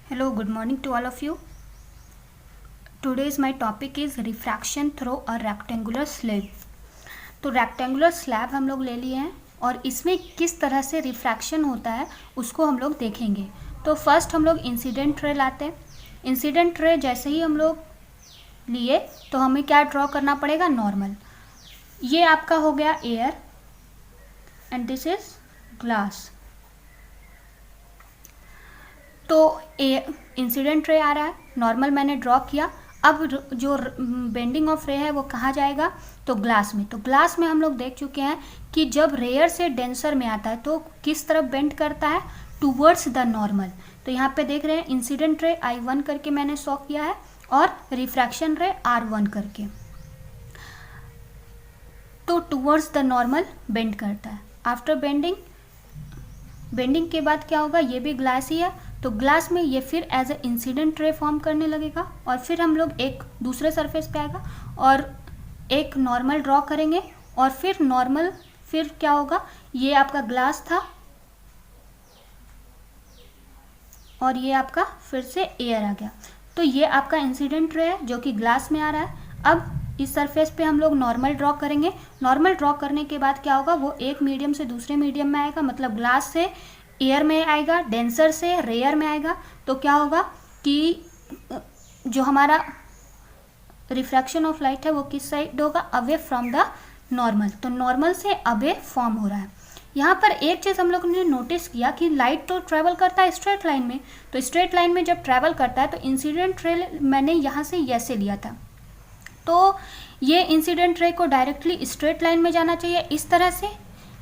Hello, good morning to all of you. Today's my topic is refraction through a rectangular slab. तो rectangular slab हम लोग ले लिए हैं और इसमें किस तरह से रिफ्रैक्शन होता है उसको हम लोग देखेंगे। तो फर्स्ट हम लोग इंसिडेंट रे लाते हैं। इंसिडेंट रे जैसे ही हम लोग लिए तो हमें क्या ड्रॉ करना पड़ेगा, नॉर्मल। ये आपका हो गया air and this is glass. तो इंसिडेंट रे आ रहा है, नॉर्मल मैंने ड्रॉ किया। अब जो बेंडिंग ऑफ रे है वो कहाँ जाएगा, तो ग्लास में। तो ग्लास में हम लोग देख चुके हैं कि जब रेयर से डेंसर में आता है तो किस तरफ बेंड करता है, टूवर्ड्स द नॉर्मल। तो यहाँ पे देख रहे हैं इंसिडेंट रे I1 करके मैंने शो किया है और रिफ्रैक्शन रे R1 करके। तो टूवर्ड्स द नॉर्मल बेंड करता है। आफ्टर बेंडिंग के बाद क्या होगा, ये भी ग्लास ही है तो ग्लास में ये फिर as a incident ray form करने लगेगा और फिर हम लोग एक दूसरे सरफेस पे आएगा और एक नॉर्मल ड्रॉ करेंगे और फिर नॉर्मल फिर क्या होगा, ये आपका ग्लास था और ये आपका फिर से एयर आ गया। तो ये आपका इंसिडेंट रे है जो कि ग्लास में आ रहा है। अब इस सरफेस पे हम लोग नॉर्मल ड्रॉ करेंगे। नॉर्मल ड्रॉ करने के बाद क्या होगा, वो एक मीडियम से दूसरे मीडियम में आएगा, मतलब ग्लास से एयर में आएगा, डेंसर से रेयर में आएगा। तो क्या होगा कि जो हमारा रिफ्रैक्शन ऑफ लाइट है वो किस साइड होगा, अवे फ्रॉम द नॉर्मल। तो नॉर्मल से अवे फॉर्म हो रहा है। यहाँ पर एक चीज़ हम लोग ने नोटिस किया कि लाइट तो ट्रैवल करता है स्ट्रेट लाइन में। तो स्ट्रेट लाइन में जब ट्रैवल करता है तो इंसिडेंट रे मैंने यहाँ से ऐसे लिया था, तो ये इंसिडेंट रे को डायरेक्टली स्ट्रेट लाइन में जाना चाहिए इस तरह से।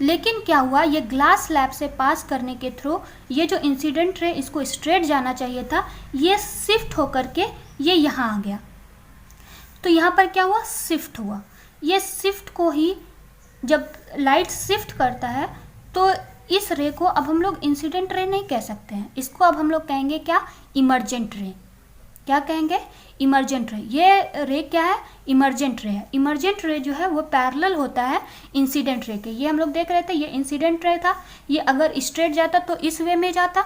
लेकिन क्या हुआ, ये ग्लास स्लैब से पास करने के थ्रू ये जो इंसिडेंट रे इसको स्ट्रेट जाना चाहिए था, ये शिफ्ट होकर के ये यहाँ आ गया। तो यहाँ पर क्या हुआ, शिफ्ट हुआ। ये शिफ्ट को ही जब लाइट शिफ्ट करता है तो इस रे को अब हम लोग इंसिडेंट रे नहीं कह सकते हैं, इसको अब हम लोग कहेंगे क्या, इमर्जेंट रे। क्या कहेंगे, इमर्जेंट रे। ये रे क्या है, इमर्जेंट रे है। इमर्जेंट रे जो है वो पैरेलल होता है इंसिडेंट रे के। ये हम लोग देख रहे थे, ये इंसिडेंट रे था, ये अगर स्ट्रेट जाता तो इस वे में जाता,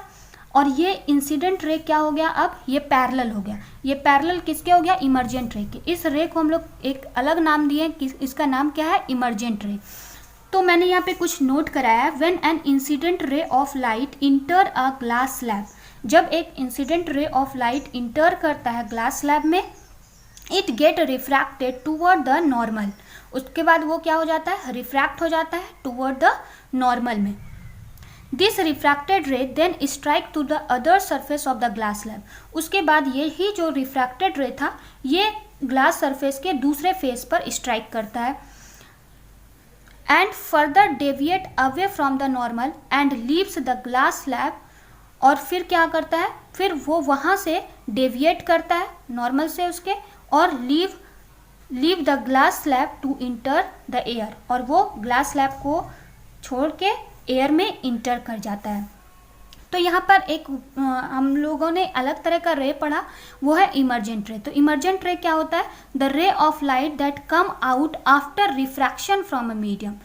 और ये इंसिडेंट रे क्या हो गया, अब ये पैरेलल हो गया। ये पैरेलल किसके हो गया, इमर्जेंट रे के। इस रे को हम लोग एक अलग नाम दिए, इसका नाम क्या है, इमर्जेंट रे। तो मैंने यहाँ पे कुछ नोट कराया है। When an incident ray of light inter a glass slab, जब एक incident ray of light inter करता है ग्लास स्लैब में, it get refracted toward the normal. उसके बाद वो क्या हो जाता है, रिफ्रैक्ट हो जाता है टूवर्ड द नॉर्मल में। This refracted ray then strike to the other surface of the glass slab. उसके बाद ये ही जो रिफ्रैक्टेड रे था ये ग्लास सरफेस के दूसरे फेस पर स्ट्राइक करता है and further deviate away from the normal and leaves the glass slab. और फिर क्या करता है, फिर वो वहाँ से डेविएट करता है नॉर्मल से उसके और leave the glass slab to enter the air, और वो ग्लास स्लैब को छोड़ के एयर में इंटर कर जाता है। तो यहाँ पर एक हम लोगों ने अलग तरह का रे पढ़ा, वो है इमर्जेंट रे। तो इमर्जेंट रे क्या होता है, the ray of light that come out after refraction from a medium,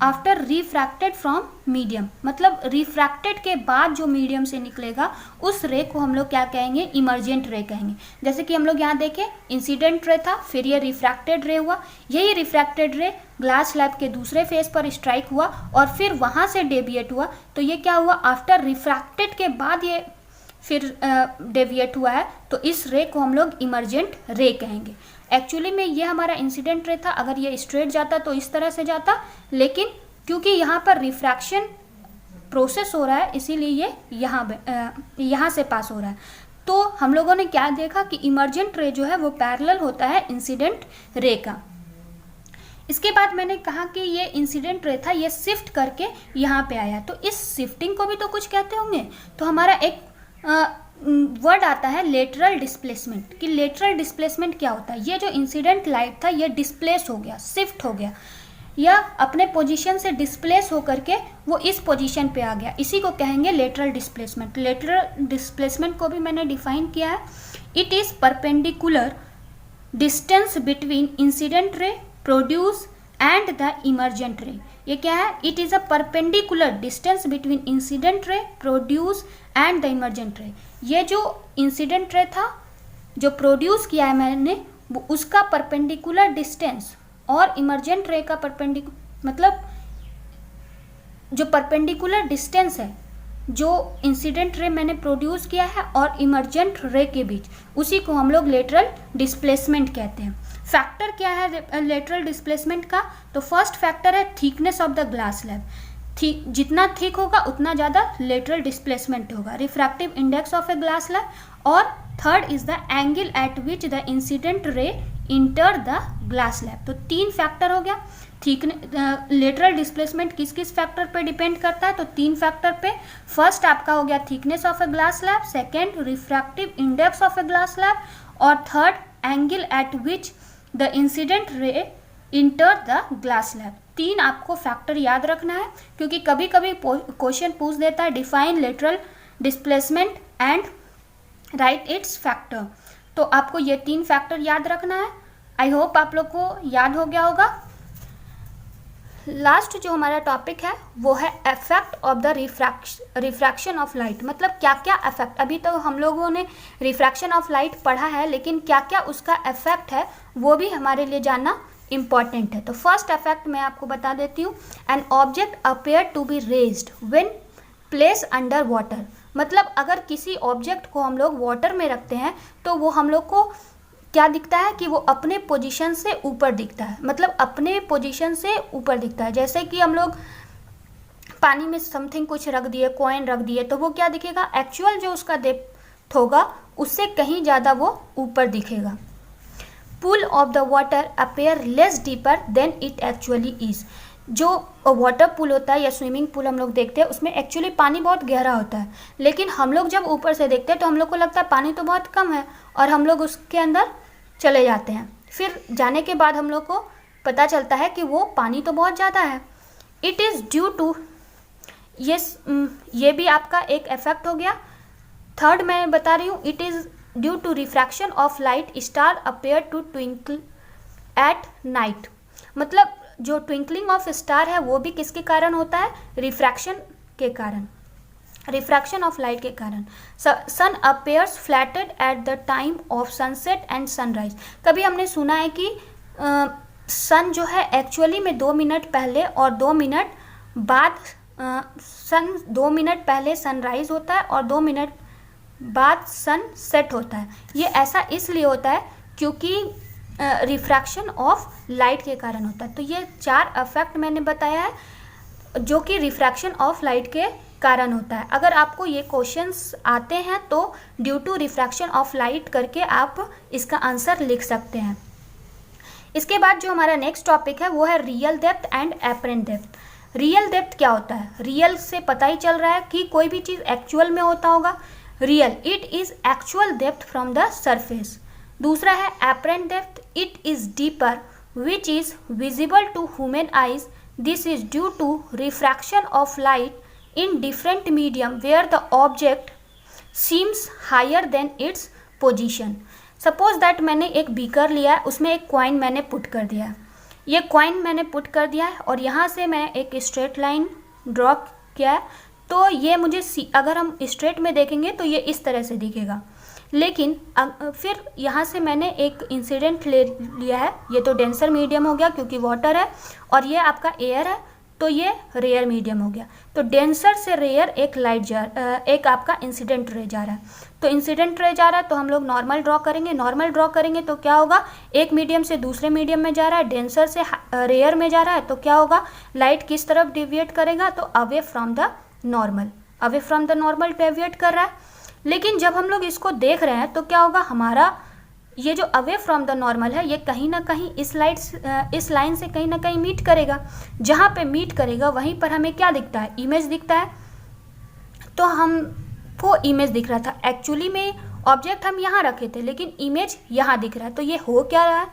after refracted from medium, मतलब रिफ्रैक्टेड के बाद जो मीडियम से निकलेगा उस रे को हम लोग क्या कहेंगे, इमर्जेंट रे कहेंगे। जैसे कि हम लोग यहाँ देखें, इंसिडेंट रे था, फिर ये रिफ्रैक्टेड रे हुआ, यही रिफ्रैक्टेड रे ग्लास स्लैब के दूसरे फेस पर स्ट्राइक हुआ और फिर वहाँ से डेविएट हुआ। तो ये क्या हुआ, आफ्टर रिफ्रैक्टेड के बाद ये फिर डेविएट हुआ है, तो इस रे को हम लोग इमर्जेंट रे कहेंगे। एक्चुअली में ये हमारा इंसिडेंट रे था, अगर ये स्ट्रेट जाता तो इस तरह से जाता, लेकिन क्योंकि यहाँ पर रिफ्रैक्शन प्रोसेस हो रहा है इसीलिए ये यहाँ से पास हो रहा है। तो हम लोगों ने क्या देखा कि इमर्जेंट रे जो है वो पैरेलल होता है इंसिडेंट रे का। इसके बाद मैंने कहा कि ये इंसिडेंट रे था, ये शिफ्ट करके यहाँ पे आया, तो इस शिफ्टिंग को भी तो कुछ कहते होंगे। तो हमारा एक वर्ड आता है लेटरल डिस्प्लेसमेंट, कि लेटरल डिस्प्लेसमेंट क्या होता है, ये जो इंसिडेंट लाइट था ये डिस्प्लेस हो गया, शिफ्ट हो गया, या अपने पोजीशन से डिस्प्लेस होकर के वो इस पोजीशन पे आ गया, इसी को कहेंगे लेटरल डिस्प्लेसमेंट। लेटरल डिस्प्लेसमेंट को भी मैंने डिफाइन किया है, it is perpendicular distance between incident ray produce and the emergent रे। ये क्या है, it is a perpendicular distance between incident ray produce and the emergent रे। ये जो इंसिडेंट रे था जो प्रोड्यूस किया है मैंने, वो उसका परपेंडिकुलर डिस्टेंस और इमर्जेंट रे का मतलब जो परपेंडिकुलर डिस्टेंस है जो इंसिडेंट रे मैंने प्रोड्यूस किया है और इमर्जेंट रे के बीच, उसी को हम लोग लेटरल डिस्प्लेसमेंट कहते हैं। फैक्टर क्या है लेटरल डिस्प्लेसमेंट का? तो फर्स्ट फैक्टर है thickness of the glass slab. जितना थिक होगा उतना ज़्यादा लेटरल डिस्प्लेसमेंट होगा। Refractive index of a glass slab, और third is the angle at which the incident ray enter the glass slab. तो 3 फैक्टर हो गया। लेटरल डिस्प्लेसमेंट किस किस फैक्टर पे डिपेंड करता है? तो 3 फैक्टर पे। फर्स्ट आपका हो गया thickness of a glass slab, second refractive index of a glass slab, और third angle at which the incident ray enter the glass slab. 3 आपको फैक्टर याद रखना है, क्योंकि कभी कभी क्वेश्चन पूछ देता है define lateral displacement and right it's factor. तो आपको ये 3 फैक्टर याद रखना है। आई होप आप लोग को याद हो गया होगा। लास्ट जो हमारा टॉपिक है वो है effect of the refraction of light. मतलब क्या क्या इफेक्ट, अभी तो हम लोगों ने रिफ्रैक्शन ऑफ लाइट पढ़ा है, लेकिन क्या क्या उसका इफेक्ट है वो भी हमारे लिए जानना इम्पॉर्टेंट है। तो फर्स्ट इफेक्ट मैं आपको बता देती हूँ। An object appear to be raised when place under water. मतलब अगर किसी ऑब्जेक्ट को हम लोग वाटर में रखते हैं तो वो हम लोग को क्या दिखता है कि वो अपने पोजीशन से ऊपर दिखता है। मतलब अपने पोजीशन से ऊपर दिखता है। जैसे कि हम लोग पानी में समथिंग कुछ रख दिए, कॉइन रख दिए, तो वो क्या दिखेगा? एक्चुअल जो उसका डेप्थ होगा उससे कहीं ज़्यादा वो ऊपर दिखेगा। Pool of the water appear less deeper than it actually is. जो वाटर पूल होता है या स्विमिंग पूल हम लोग देखते हैं उसमें एक्चुअली पानी बहुत गहरा होता है, लेकिन हम लोग जब ऊपर से देखते हैं तो हम लोग को लगता है पानी तो बहुत कम है और हम लोग उसके अंदर चले जाते हैं। फिर जाने के बाद हम लोग को पता चलता है कि वो पानी तो बहुत ज़्यादा है। इट इज़ ड्यू टू, ये भी आपका एक इफेक्ट हो गया। थर्ड मैं बता रही हूँ, it is due to refraction of light star appear to twinkle at night. मतलब जो ट्विंकलिंग ऑफ स्टार है वो भी किसके कारण होता है? रिफ्रैक्शन के कारण, रिफ्रैक्शन ऑफ लाइट के कारण। Sun appears flattened at the time of sunset and sunrise. कभी हमने सुना है कि सन जो है एक्चुअली में 2 मिनट पहले और 2 मिनट बाद 2 मिनट पहले सनराइज होता है और 2 मिनट बाद सन सेट होता है। ये ऐसा इसलिए होता है क्योंकि रिफ्रैक्शन ऑफ लाइट के कारण होता है। तो ये 4 इफेक्ट मैंने बताया है जो कि रिफ्रैक्शन ऑफ लाइट के कारण होता है। अगर आपको ये क्वेश्चंस आते हैं तो due to refraction of light करके आप इसका आंसर लिख सकते हैं। इसके बाद जो हमारा नेक्स्ट टॉपिक है वो है real depth and apparent depth. Real depth क्या होता है? रियल से पता ही चल रहा है कि कोई भी चीज़ एक्चुअल में होता होगा। Real, it is actual depth from the surface. दूसरा है apparent depth, it is deeper which is visible to human eyes. This is due to refraction of light in different medium where the object seems higher than its position. Suppose that मैंने एक beaker लिया है, उसमें एक coin मैंने put कर दिया है। ये कॉइन मैंने पुट कर दिया है और यहाँ से मैं एक स्ट्रेट लाइन ड्रॉ किया है। तो ये मुझे अगर हम स्ट्रेट में देखेंगे तो ये इस तरह से दिखेगा, लेकिन फिर यहाँ से मैंने एक इंसिडेंट ले लिया है। ये तो डेंसर मीडियम हो गया क्योंकि वाटर है, और ये आपका एयर है तो ये रेयर मीडियम हो गया। तो डेंसर से रेयर एक आपका इंसिडेंट रे जा रहा है। तो इंसिडेंट रे जा रहा है तो हम लोग नॉर्मल ड्रॉ करेंगे। नॉर्मल ड्रॉ करेंगे तो क्या होगा? एक मीडियम से दूसरे मीडियम में जा रहा है, डेंसर से रेयर में जा रहा है, तो क्या होगा? लाइट किस तरफ डिविएट करेगा? तो away from the normal, away from the normal deviate कर रहा है। लेकिन जब हम लोग इसको देख रहे हैं तो क्या होगा? हमारा ये जो अवे फ्रॉम द नॉर्मल है ये कहीं ना कहीं इस लाइन से कहीं ना कहीं मीट करेगा। जहाँ पे मीट करेगा वहीं पर हमें क्या दिखता है? इमेज दिखता है। तो हमको इमेज दिख रहा था, एक्चुअली में ऑब्जेक्ट हम यहाँ रखे थे लेकिन इमेज यहाँ दिख रहा है। तो ये हो क्या रहा है?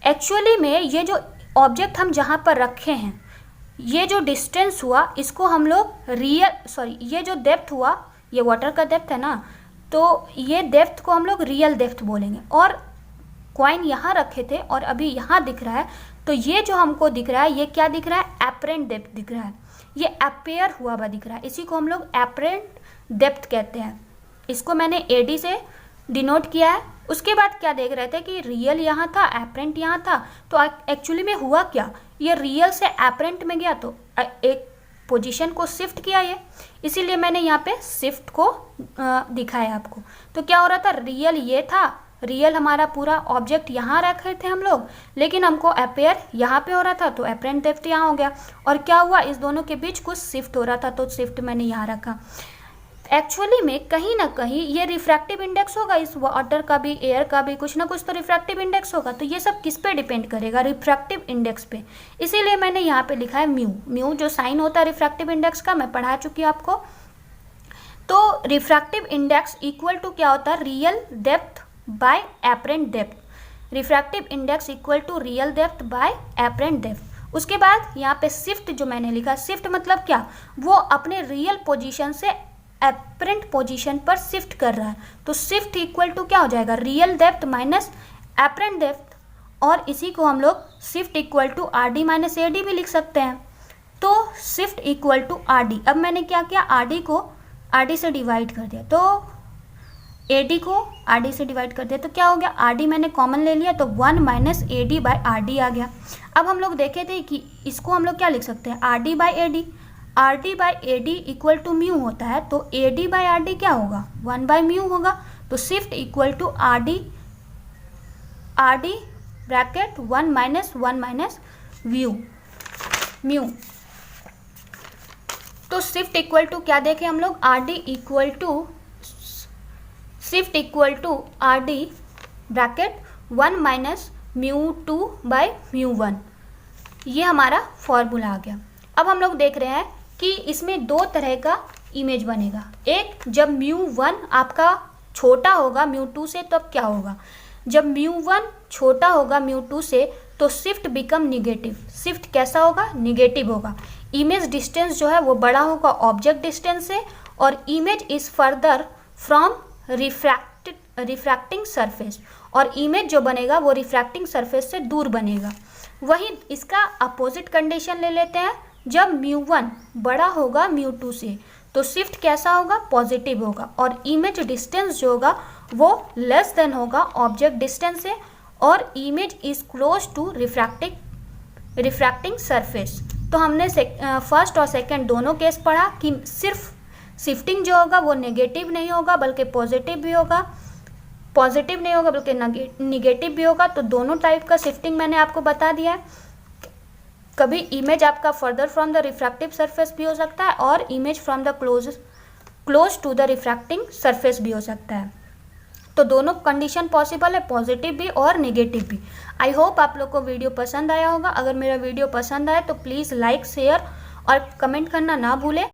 एक्चुअली में ये जो ऑब्जेक्ट हम जहाँ पर रखे हैं, ये जो डिस्टेंस हुआ इसको हम लोग ये जो डेप्थ हुआ, ये वाटर का डेप्थ है ना, तो ये डेप्थ को हम लोग रियल डेप्थ बोलेंगे। और कॉइन यहाँ रखे थे और अभी यहाँ दिख रहा है, तो ये जो हमको दिख रहा है ये क्या दिख रहा है? एपरेंट डेप्थ दिख रहा है। ये अपेयर हुआ हुआ दिख रहा है, इसी को हम लोग एपरेंट डेप्थ कहते हैं। इसको मैंने AD से डिनोट किया है। उसके बाद क्या देख रहे थे कि रियल यहाँ था, एपरेंट यहाँ था, तो एक्चुअली में हुआ क्या, ये रियल से एपरेंट में गया तो एक पोजीशन को शिफ्ट किया ये, इसीलिए मैंने यहाँ पे शिफ्ट को दिखाया आपको। तो क्या हो रहा था, रियल ये था, रियल हमारा पूरा ऑब्जेक्ट यहाँ रखे थे हम लोग, लेकिन हमको अपेयर यहाँ पे हो रहा था, तो अपेरेंट डेप्थ यहाँ हो गया। और क्या हुआ, इस दोनों के बीच कुछ शिफ्ट हो रहा था, तो शिफ्ट मैंने यहाँ रखा। एक्चुअली में कहीं ना कहीं ये रिफ्रैक्टिव इंडेक्स होगा, इस वाटर का भी, एयर का भी, कुछ ना कुछ तो रिफ्रैक्टिव इंडेक्स होगा। तो ये सब किस पे डिपेंड करेगा, रिफ्रैक्टिव इंडेक्स पे। इसीलिए मैंने यहाँ पे लिखा है म्यू। म्यू जो साइन होता है रिफ्रैक्टिव इंडेक्स का, मैं पढ़ा चुकी हूँ आपको। तो रिफ्रैक्टिव इंडेक्स इक्वल टू क्या होता है, real depth by apparent depth. Refractive index equal to real depth by apparent depth. उसके बाद यहाँ पे शिफ्ट जो मैंने लिखा, शिफ्ट मतलब क्या, वो अपने रियल पोजीशन से एपरेंट पोजीशन पर शिफ्ट कर रहा है। तो शिफ्ट इक्वल टू क्या हो जाएगा, real depth minus apparent depth. और इसी को हम लोग shift equal to RD minus AD भी लिख सकते हैं। तो शिफ्ट इक्वल टू RD, अब मैंने क्या किया, RD को RD से डिवाइड कर दिया, तो AD को RD से डिवाइड कर दिया, तो क्या हो गया, RD मैंने कॉमन ले लिया, तो 1 माइनस AD बाई RD आ गया। अब हम लोग देखे थे कि इसको हम लोग क्या लिख सकते हैं, RD by AD। RD by AD equal to mu होता है, तो AD बाई RD क्या होगा, 1 बाई म्यू होगा। तो shift equal to RD bracket 1 minus mu. तो शिफ्ट इक्वल टू क्या देखे हम लोग, shift equal to RD bracket 1 minus μ2 by μ1। ये हमारा फॉर्मूला आ गया। अब हम लोग देख रहे हैं कि इसमें दो तरह का इमेज बनेगा। एक, जब μ1 आपका छोटा होगा μ2 से, तब क्या होगा, जब μ1 छोटा होगा μ2 से, तो शिफ्ट बिकम निगेटिव। शिफ्ट कैसा होगा, निगेटिव होगा। इमेज डिस्टेंस जो है वो बड़ा होगा ऑब्जेक्ट डिस्टेंस से, और image is further from refracting surface, और इमेज जो बनेगा वो रिफ्रैक्टिंग सरफेस से दूर बनेगा। वहीं इसका अपोजिट कंडीशन ले लेते हैं, जब μ1 बड़ा होगा μ2 से, तो शिफ्ट कैसा होगा, पॉजिटिव होगा, और इमेज डिस्टेंस जो होगा वो लेस देन होगा ऑब्जेक्ट डिस्टेंस से, और image is close to refracting surface. तो हमने फर्स्ट और सेकंड दोनों केस पढ़ा कि सिर्फ शिफ्टिंग जो होगा वो नेगेटिव नहीं होगा बल्कि पॉजिटिव भी होगा, पॉजिटिव नहीं होगा बल्कि निगेटिव भी होगा। तो दोनों टाइप का शिफ्टिंग मैंने आपको बता दिया है। कभी इमेज आपका further from the refractive surface भी हो सकता है, और image from the close to the refracting surface भी हो सकता है। तो दोनों कंडीशन पॉसिबल है, पॉजिटिव भी और नेगेटिव भी। आई होप आप लोग को वीडियो पसंद आया होगा। अगर मेरा वीडियो पसंद आए तो प्लीज़ लाइक, शेयर और कमेंट करना ना भूलें।